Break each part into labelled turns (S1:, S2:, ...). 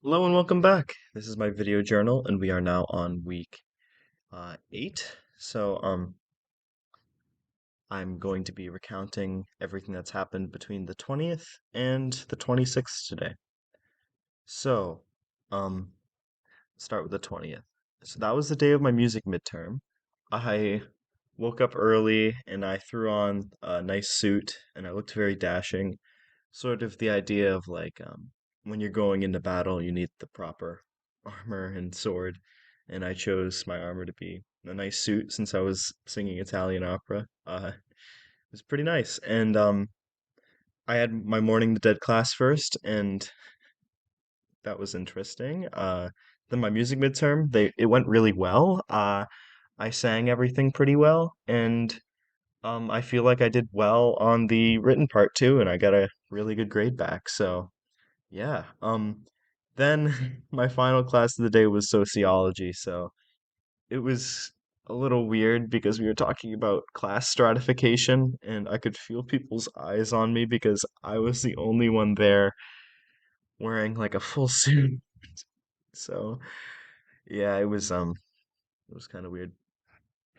S1: Hello and welcome back. This is my video journal, and we are now on week 8. I'm going to be recounting everything that's happened between the 20th and the 26th today. So, um, start with the 20th. So that was the day of my music midterm. I woke up early and I threw on a nice suit, and I looked very dashing. Sort of the idea of when you're going into battle, you need the proper armor and sword, and I chose my armor to be a nice suit since I was singing Italian opera. It was pretty nice, and I had my Morning the Dead class first, and that was interesting. Then my music midterm, they it went really well. I sang everything pretty well, and I feel like I did well on the written part too, and I got a really good grade back. So yeah. Then my final class of the day was sociology, so it was a little weird because we were talking about class stratification, and I could feel people's eyes on me because I was the only one there wearing like a full suit. So yeah, it was kind of weird.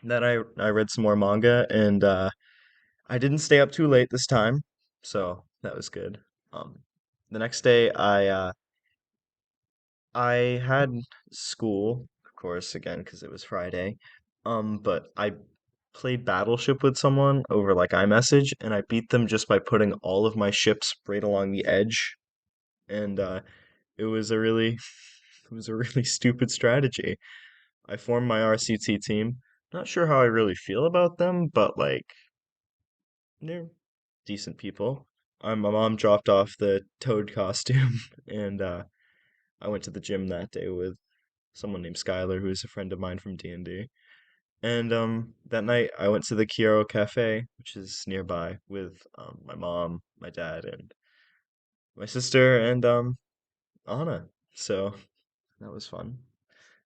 S1: Then I read some more manga, and I didn't stay up too late this time, so that was good. Um, the next day I had school, of course, again, because it was Friday. But I played Battleship with someone over like iMessage, and I beat them just by putting all of my ships right along the edge. And it was a really, it was a really stupid strategy. I formed my RCT team. Not sure how I really feel about them, but like they're decent people. My mom dropped off the Toad costume, and I went to the gym that day with someone named Skylar, who is a friend of mine from D&D. And that night I went to the Kiero Cafe, which is nearby, with my mom, my dad, and my sister, and Anna. So that was fun.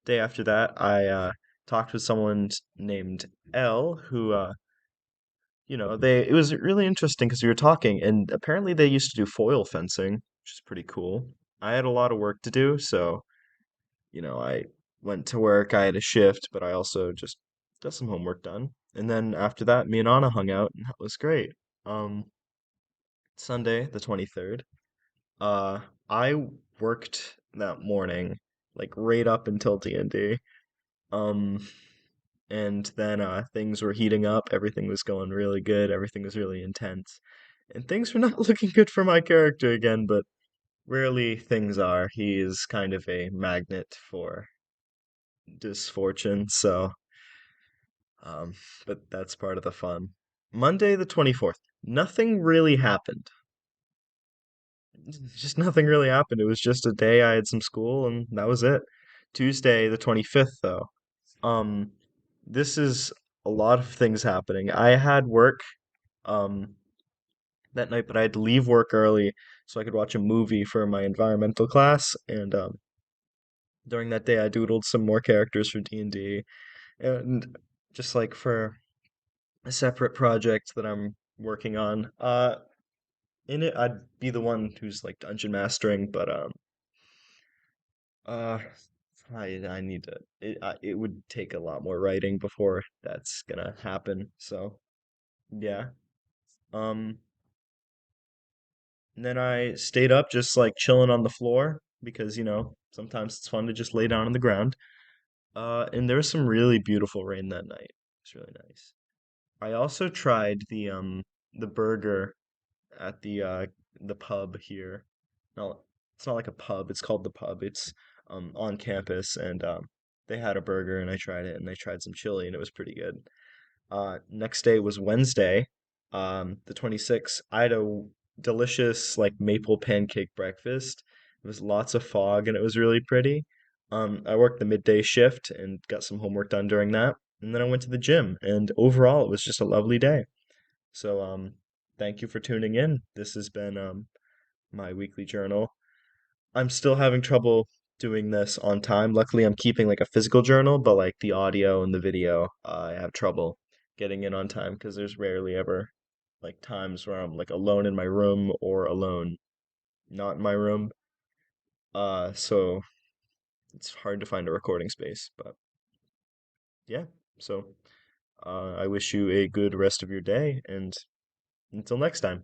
S1: Day after that, I talked with someone named Elle, who they it was really interesting because we were talking, and apparently they used to do foil fencing, which is pretty cool. I had a lot of work to do, so I went to work, I had a shift, but I also just got some homework done. And then after that, me and Anna hung out, and that was great. Um, Sunday, the 23rd, uh, I worked that morning, like right up until D&D. Um, and then things were heating up, everything was going really good, everything was really intense. And things were not looking good for my character again, but rarely things are. He is kind of a magnet for disfortune, so Um, but that's part of the fun. Monday the 24th. Nothing really happened. Just nothing really happened. It was just a day I had some school and that was it. Tuesday the 25th though. Um, this is a lot of things happening. I had work um that night, but I had to leave work early so I could watch a movie for my environmental class, and during that day I doodled some more characters for D&D, and just like for a separate project that I'm working on. In it, I'd be the one who's like dungeon mastering, but uh, I need to. It would take a lot more writing before that's gonna happen. So yeah. Um, and then I stayed up just like chilling on the floor because sometimes it's fun to just lay down on the ground. And there was some really beautiful rain that night. It's really nice. I also tried the burger at the pub here. No, it's not like a pub. It's called the pub. It's on campus, and they had a burger, and I tried it, and they tried some chili, and it was pretty good. Next day was Wednesday, the 26th. I had a delicious like maple pancake breakfast. It was lots of fog, and it was really pretty. I worked the midday shift and got some homework done during that, and then I went to the gym, and overall, it was just a lovely day. So, thank you for tuning in. This has been my weekly journal. I'm still having trouble doing this on time. Luckily, I'm keeping like a physical journal, but like the audio and the video, I have trouble getting in on time because there's rarely ever like times where I'm like alone in my room or alone not in my room. So it's hard to find a recording space, but yeah. So I wish you a good rest of your day, and until next time.